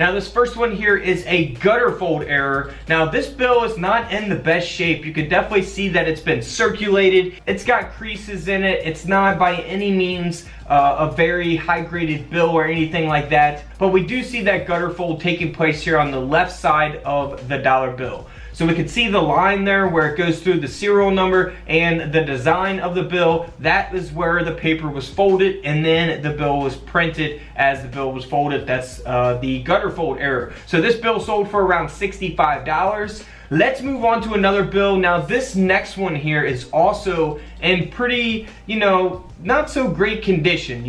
Now this first one here is a gutter fold error. Now this bill is not in the best shape. You can definitely see that it's been circulated. It's got creases in it. It's not by any means a very high graded bill or anything like that. But we do see that gutter fold taking place here on the left side of the dollar bill. So we can see the line there where it goes through the serial number and the design of the bill. That is where the paper was folded, and then the bill was printed as the bill was folded. That's the gutter fold error. So this bill sold for around $65. Let's move on to another bill. Now this next one here is also in pretty, not so great condition,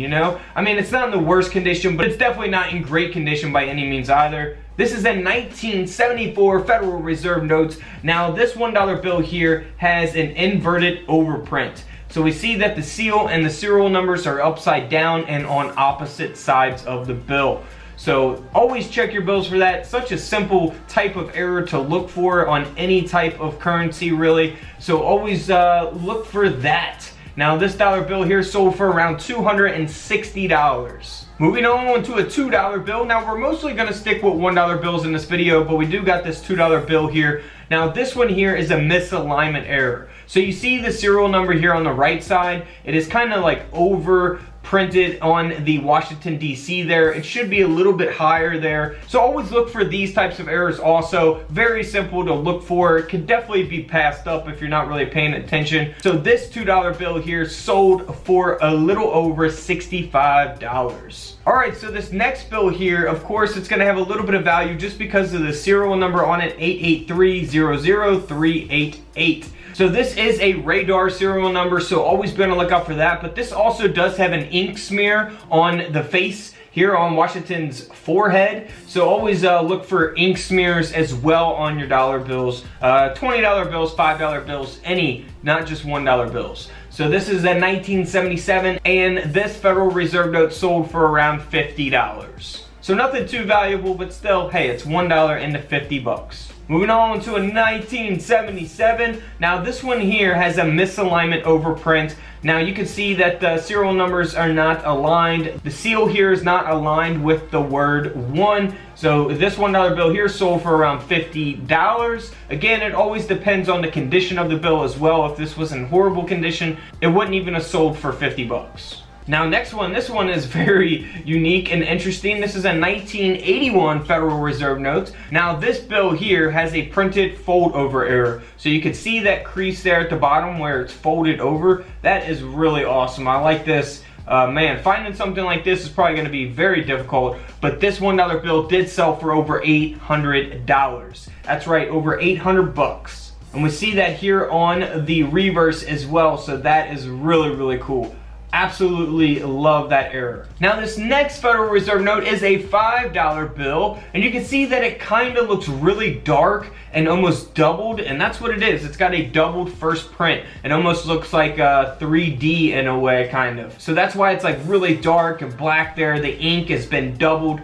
I mean, it's not in the worst condition, but it's definitely not in great condition by any means either. This is a 1974 Federal Reserve notes. Now this $1 bill here has an inverted overprint. So we see that the seal and the serial numbers are upside down and on opposite sides of the bill. So always check your bills for that. Such a simple type of error to look for on any type of currency really. So always look for that. Now this dollar bill here sold for around $260. Moving on to a $2 bill. Now we're mostly going to stick with $1 bills in this video, but we do got this $2 bill here. Now this one here is a misalignment error. So you see the serial number here on the right side. It is kind of like over printed on the Washington DC there. It should be a little bit higher there. So always look for these types of errors also. Very simple to look for. It can definitely be passed up if you're not really paying attention. So this $2 bill here sold for a little over $65. Alright, so this next bill here, of course, it's going to have a little bit of value just because of the serial number on it, 883-00388. So this is a radar serial number, so always be on the lookout for that. But this also does have an ink smear on the face here on Washington's forehead. So always look for ink smears as well on your dollar bills, $20 bills, $5 bills, any, not just $1 bills. So this is a 1977, and this Federal Reserve note sold for around $50. So nothing too valuable, but still, hey, it's $1 into 50 bucks. Moving on to a 1977. Now this one here has a misalignment overprint. Now you can see that the serial numbers are not aligned. The seal here is not aligned with the word 1. So this $1 bill here sold for around $50. Again, it always depends on the condition of the bill as well. If this was in horrible condition, it wouldn't even have sold for 50 bucks. Now next one, this one is very unique and interesting. This is a 1981 Federal Reserve note. Now this bill here has a printed fold over error. So you can see that crease there at the bottom where it's folded over. That is really awesome. I like this. Man, finding something like this is probably going to be very difficult, but this $1 bill did sell for over $800. That's right, over 800 bucks. And we see that here on the reverse as well, so that is really, really cool. Absolutely love that error. Now this next Federal Reserve note is a $5 bill, and you can see that it kind of looks really dark and almost doubled, and that's what it is. It's got a doubled first print. It almost looks like 3D in a way, kind of. So that's why it's like really dark and black there. The ink has been doubled,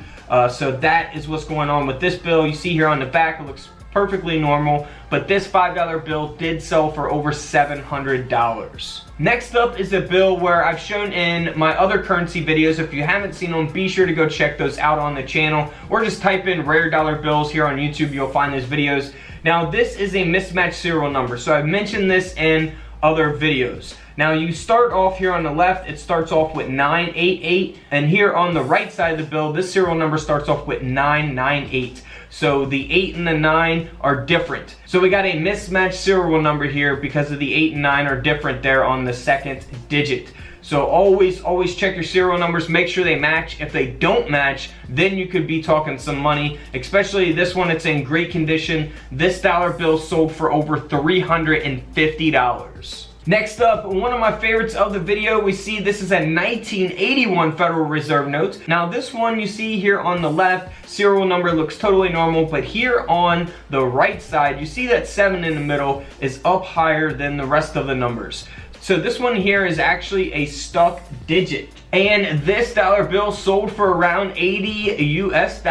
so that is what's going on with this bill. You see here on the back, it looks perfectly normal, but this $5 bill did sell for over $700. Next up is a bill where I've shown in my other currency videos. If you haven't seen them, be sure to go check those out on the channel, or just type in rare dollar bills here on YouTube. You'll find those videos. Now this is a mismatched serial number, so I've mentioned this in other videos. Now you start off here on the left, it starts off with 988, and here on the right side of the bill, this serial number starts off with 998. So the 8 and the 9 are different. So we got a mismatched serial number here because of the 8 and 9 are different there on the second digit. So always check your serial numbers, make sure they match. If they don't match, then you could be talking some money. Especially this one, it's in great condition. This dollar bill sold for over $350. Next up, one of my favorites of the video, we see this is a 1981 Federal Reserve note. Now this one you see here on the left, serial number looks totally normal, but here on the right side, you see that 7 in the middle is up higher than the rest of the numbers. So this one here is actually a stuck digit. And this dollar bill sold for around $80 US.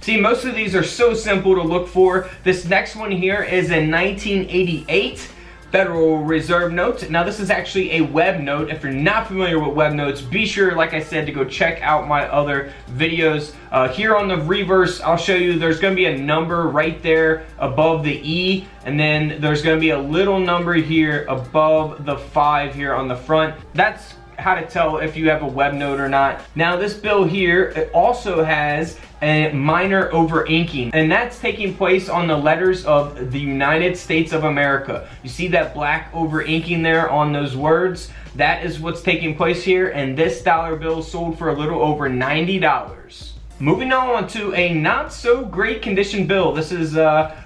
See, most of these are so simple to look for. This next one here is a 1988. Federal Reserve note. Now this is actually a web note. If you're not familiar with web notes, be sure, like I said, to go check out my other videos. Here on the reverse, I'll show you there's going to be a number right there above the E, and then there's going to be a little number here above the 5 here on the front. That's how to tell if you have a web note or not. Now this bill here, it also has a minor over inking, and that's taking place on the letters of the United States of America. You see that black over inking there on those words? That is what's taking place here, and this dollar bill sold for a little over $90. Moving on to a not so great condition bill. This is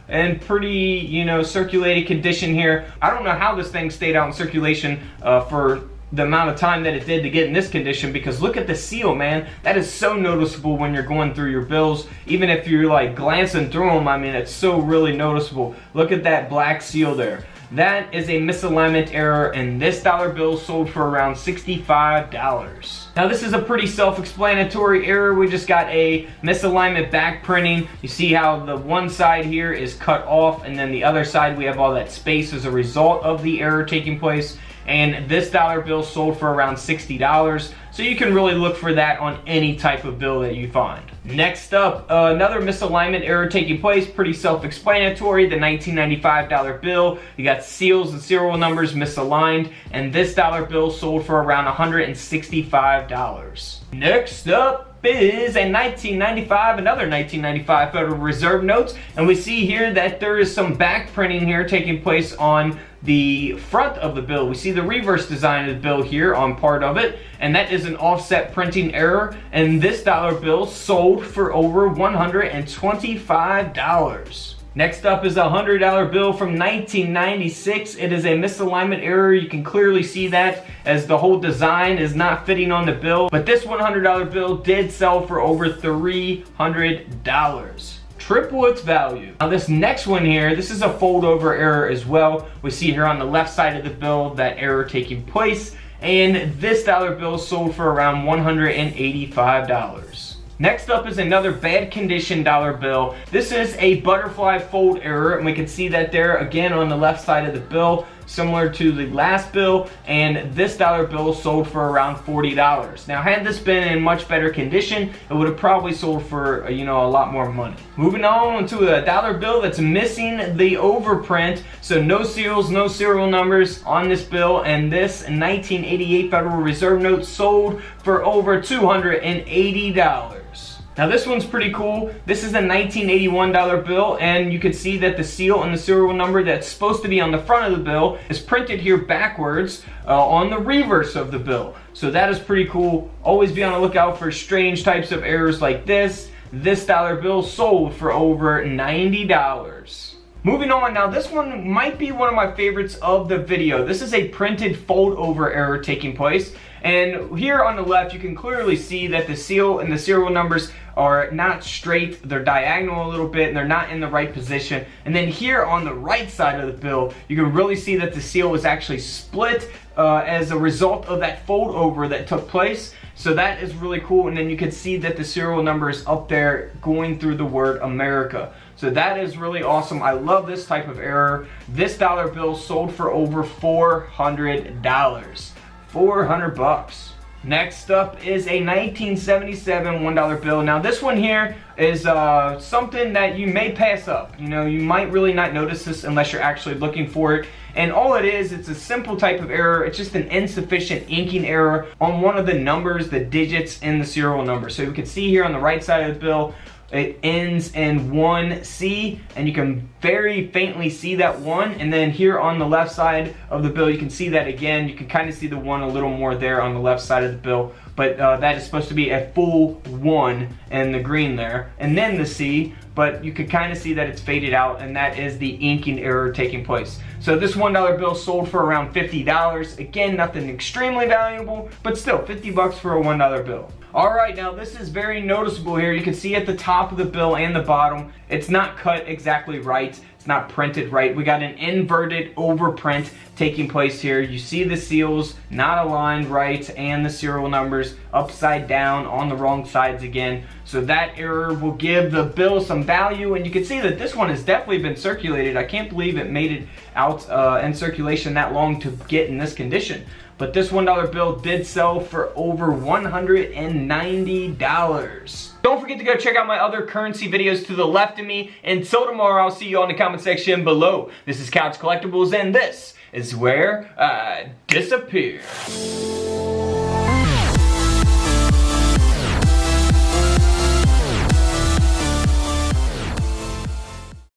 in pretty, circulated condition here. I don't know how this thing stayed out in circulation for the amount of time that it did to get in this condition, because look at the seal, man. That is so noticeable when you're going through your bills. Even if you're like glancing through them, I mean, it's so really noticeable. Look at that black seal there. That is a misalignment error, and this dollar bill sold for around $65. Now this is a pretty self-explanatory error. We just got a misalignment back printing. You see how the one side here is cut off, and then the other side we have all that space as a result of the error taking place. And this dollar bill sold for around $60. So you can really look for that on any type of bill that you find. Next up, another misalignment error taking place, pretty self-explanatory. The 1995 dollar bill, you got seals and serial numbers misaligned, and this dollar bill sold for around $165. Next up is a another 1995 Federal Reserve notes, and we see here that there is some back printing here taking place on the front of the bill. We see the reverse design of the bill here on part of it, and that is an offset printing error, and this dollar bill sold for over $125. Next up is a $100 bill from 1996. It is a misalignment error. You can clearly see that as the whole design is not fitting on the bill. But this $100 bill did sell for over $300. Triple its value. Now this next one here, this is a fold over error as well. We see here on the left side of the bill that error taking place. And this dollar bill sold for around $185. Next up is another bad condition dollar bill. This is a butterfly fold error, and we can see that there again on the left side of the bill, similar to the last bill, and this dollar bill sold for around $40. Now had this been in much better condition, it would have probably sold for a lot more money. Moving on to a dollar bill that's missing the overprint, so no seals, no serial numbers on this bill, and this 1988 Federal Reserve note sold for over $280. Now this one's pretty cool. This is a 1981 dollar bill, and you can see that the seal and the serial number that's supposed to be on the front of the bill is printed here backwards on the reverse of the bill. So that is pretty cool. Always be on the lookout for strange types of errors like this. This dollar bill sold for over $90. Moving on, now this one might be one of my favorites of the video. This is a printed fold over error taking place. And here on the left, you can clearly see that the seal and the serial numbers are not straight. They're diagonal a little bit, and they're not in the right position. And then here on the right side of the bill, you can really see that the seal is actually split as a result of that fold over that took place. So that is really cool. And then you can see that the serial number is up there going through the word America. So that is really awesome. I love this type of error. This dollar bill sold for over $400. 400 bucks. Next up is a 1977 $1 bill. Now this one here is something that you may pass up. You might really not notice this unless you're actually looking for it. And all it is, it's a simple type of error. It's just an insufficient inking error on one of the numbers, the digits in the serial number. So you can see here on the right side of the bill, it ends in 1C, and you can very faintly see that 1, and then here on the left side of the bill you can see that again. You can kind of see the 1 a little more there on the left side of the bill, but that is supposed to be a full 1 in the green there, and then the C, but you can kind of see that it's faded out, and that is the inking error taking place. So this $1 bill sold for around $50. Again, nothing extremely valuable, but still 50 bucks for a $1 bill. Alright, now this is very noticeable here. You can see at the top of the bill and the bottom, it's not cut exactly right. It's not printed right. We got an inverted overprint taking place here. You see the seals not aligned right and the serial numbers upside down on the wrong sides again. So that error will give the bill some value, and you can see that this one has definitely been circulated. I can't believe it made it out in circulation that long to get in this condition. But this $1 bill did sell for over $190. Don't forget to go check out my other currency videos to the left of me. Until tomorrow, I'll see you on the comment section below. This is Couch Collectibles, and this is where I disappear.